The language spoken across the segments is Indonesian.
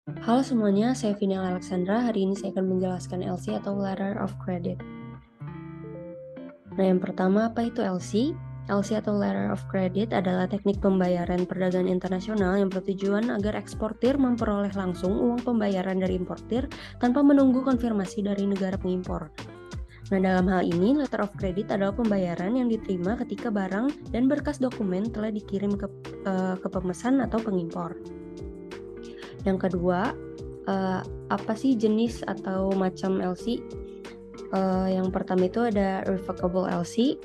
Halo semuanya, saya Vina Alexandra. Hari ini saya akan menjelaskan LC atau Letter of Credit. Nah, yang pertama, apa itu LC? LC atau Letter of Credit adalah teknik pembayaran perdagangan internasional yang bertujuan agar eksportir memperoleh langsung uang pembayaran dari importir tanpa menunggu konfirmasi dari negara pengimpor. Nah, dalam hal ini, Letter of Credit adalah pembayaran yang diterima ketika barang dan berkas dokumen telah dikirim ke pemesan atau pengimpor. Yang kedua, apa sih jenis atau macam LC? Yang pertama itu ada revocable LC,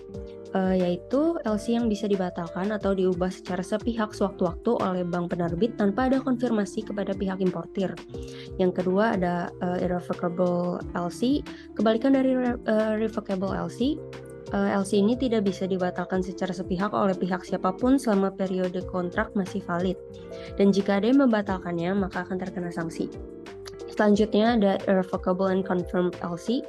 yaitu LC yang bisa dibatalkan atau diubah secara sepihak sewaktu-waktu oleh bank penerbit tanpa ada konfirmasi kepada pihak importir. Yang kedua ada irrevocable LC. Kebalikan dari revocable LC, LC ini tidak bisa dibatalkan secara sepihak oleh pihak siapapun selama periode kontrak masih valid. Dan jika ada yang membatalkannya, maka akan terkena sanksi. Selanjutnya ada irrevocable and confirmed LC.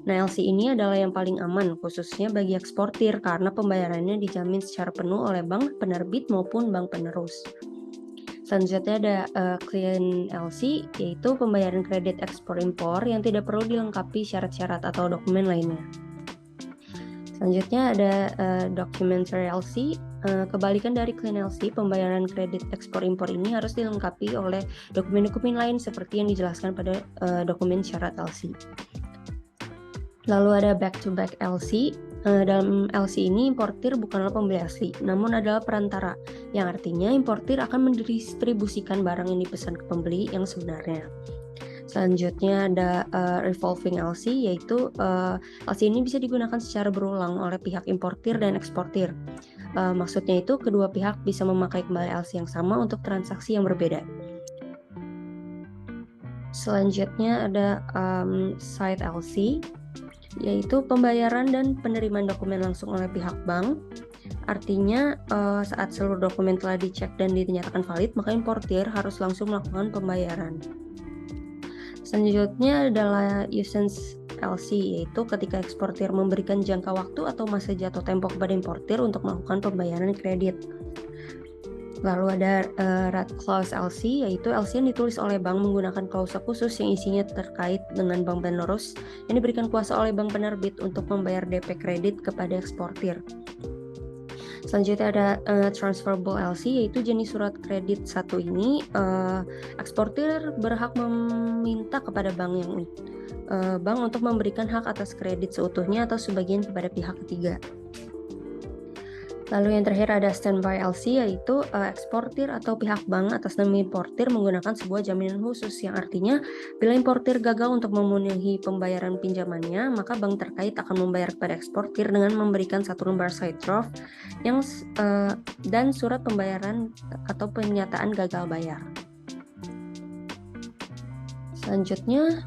Nah, LC ini adalah yang paling aman, khususnya bagi eksportir, karena pembayarannya dijamin secara penuh oleh bank penerbit maupun bank penerus. Selanjutnya ada clean LC, yaitu pembayaran kredit ekspor-impor yang tidak perlu dilengkapi syarat-syarat atau dokumen lainnya. Selanjutnya ada documentary LC. Kebalikan dari clean LC, pembayaran kredit ekspor-impor ini harus dilengkapi oleh dokumen-dokumen lain seperti yang dijelaskan pada dokumen syarat LC. Lalu ada back-to-back LC. Dalam LC ini importir bukanlah pembeli asli, namun adalah perantara, yang artinya importir akan mendistribusikan barang yang dipesan ke pembeli yang sebenarnya. Selanjutnya ada revolving LC, yaitu LC ini bisa digunakan secara berulang oleh pihak importir dan eksportir. Maksudnya itu kedua pihak bisa memakai kembali LC yang sama untuk transaksi yang berbeda. Selanjutnya ada side LC, yaitu pembayaran dan penerimaan dokumen langsung oleh pihak bank. Artinya saat seluruh dokumen telah dicek dan dinyatakan valid, maka importir harus langsung melakukan pembayaran. Selanjutnya adalah usance LC, yaitu ketika eksportir memberikan jangka waktu atau masa jatuh tempo kepada importir untuk melakukan pembayaran kredit. Lalu ada red clause LC, yaitu LC yang ditulis oleh bank menggunakan klausa khusus yang isinya terkait dengan bank penerus yang diberikan kuasa oleh bank penerbit untuk membayar DP kredit kepada eksportir. Selanjutnya ada transferable LC, yaitu jenis surat kredit satu ini eksportir berhak meminta kepada bank untuk memberikan hak atas kredit seutuhnya atau sebagian kepada pihak ketiga. Lalu yang terakhir ada standby LC, yaitu eksportir atau pihak bank atas nama importir menggunakan sebuah jaminan khusus, yang artinya bila importir gagal untuk memenuhi pembayaran pinjamannya, maka bank terkait akan membayar kepada eksportir dengan memberikan satu lembar side draft dan surat pembayaran atau pernyataan gagal bayar. Selanjutnya,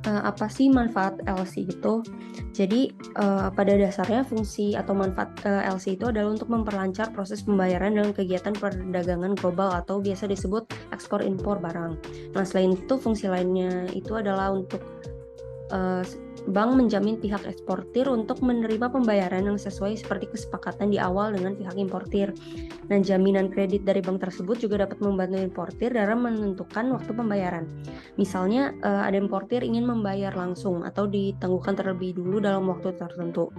apa sih manfaat LC itu? Jadi pada dasarnya fungsi atau manfaat LC itu adalah untuk memperlancar proses pembayaran dalam kegiatan perdagangan global atau biasa disebut ekspor impor barang. Nah, selain itu fungsi lainnya itu adalah untuk bank menjamin pihak eksportir untuk menerima pembayaran yang sesuai seperti kesepakatan di awal dengan pihak importir. Nah, jaminan kredit dari bank tersebut juga dapat membantu importir dalam menentukan waktu pembayaran. Misalnya, ada importir ingin membayar langsung atau ditangguhkan terlebih dulu dalam waktu tertentu.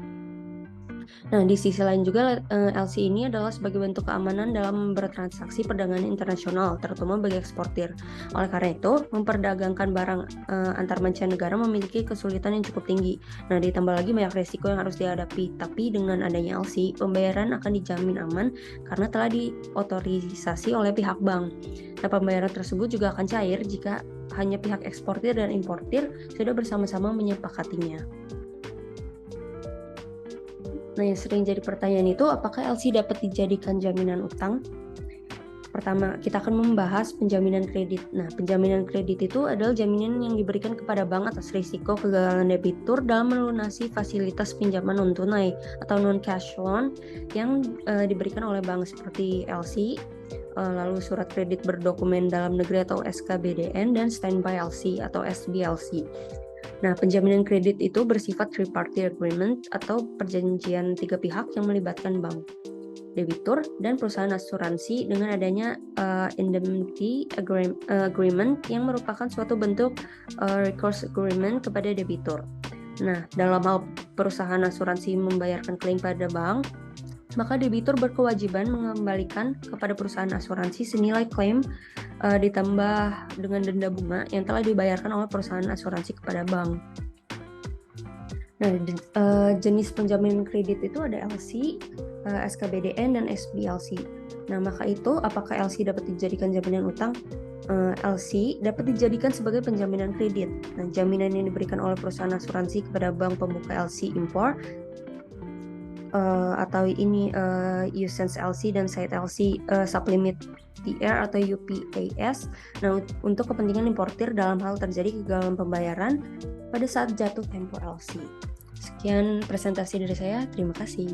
Nah, di sisi lain juga LC ini adalah sebagai bentuk keamanan dalam bertransaksi perdagangan internasional, terutama bagi eksportir. Oleh karena itu, memperdagangkan barang antar mancanegara memiliki kesulitan yang cukup tinggi. Nah, ditambah lagi banyak resiko yang harus dihadapi. Tapi dengan adanya LC, pembayaran akan dijamin aman karena telah diotorisasi oleh pihak bank. Nah, pembayaran tersebut juga akan cair jika hanya pihak eksportir dan importir sudah bersama-sama menyepakatinya. Nah, yang sering jadi pertanyaan itu, apakah LC dapat dijadikan jaminan utang? Pertama, kita akan membahas penjaminan kredit. Nah, penjaminan kredit itu adalah jaminan yang diberikan kepada bank atas risiko kegagalan debitur dalam melunasi fasilitas pinjaman non-tunai atau non-cash loan yang diberikan oleh bank seperti LC, lalu surat kredit berdokumen dalam negeri atau SKBDN, dan standby LC atau SBLC. Nah, penjaminan kredit itu bersifat three-party agreement atau perjanjian tiga pihak yang melibatkan bank. debitur dan perusahaan asuransi dengan adanya indemnity agreement yang merupakan suatu bentuk recourse agreement kepada debitur. Nah, dalam hal perusahaan asuransi membayarkan klaim pada bank, maka debitur berkewajiban mengembalikan kepada perusahaan asuransi senilai klaim ditambah dengan denda bunga yang telah dibayarkan oleh perusahaan asuransi kepada bank. Nah, jenis penjaminan kredit itu ada LC, SKBDN, dan SBLC. Nah, maka itu apakah LC dapat dijadikan jaminan utang? LC dapat dijadikan sebagai penjaminan kredit. Nah, jaminan yang diberikan oleh perusahaan asuransi kepada bank pembuka LC impor atau ini Usance LC dan Side LC Sublimit TR atau UPAS. Nah, untuk kepentingan importir dalam hal terjadi kegagalan pembayaran pada saat jatuh tempo LC. Sekian presentasi dari saya, terima kasih.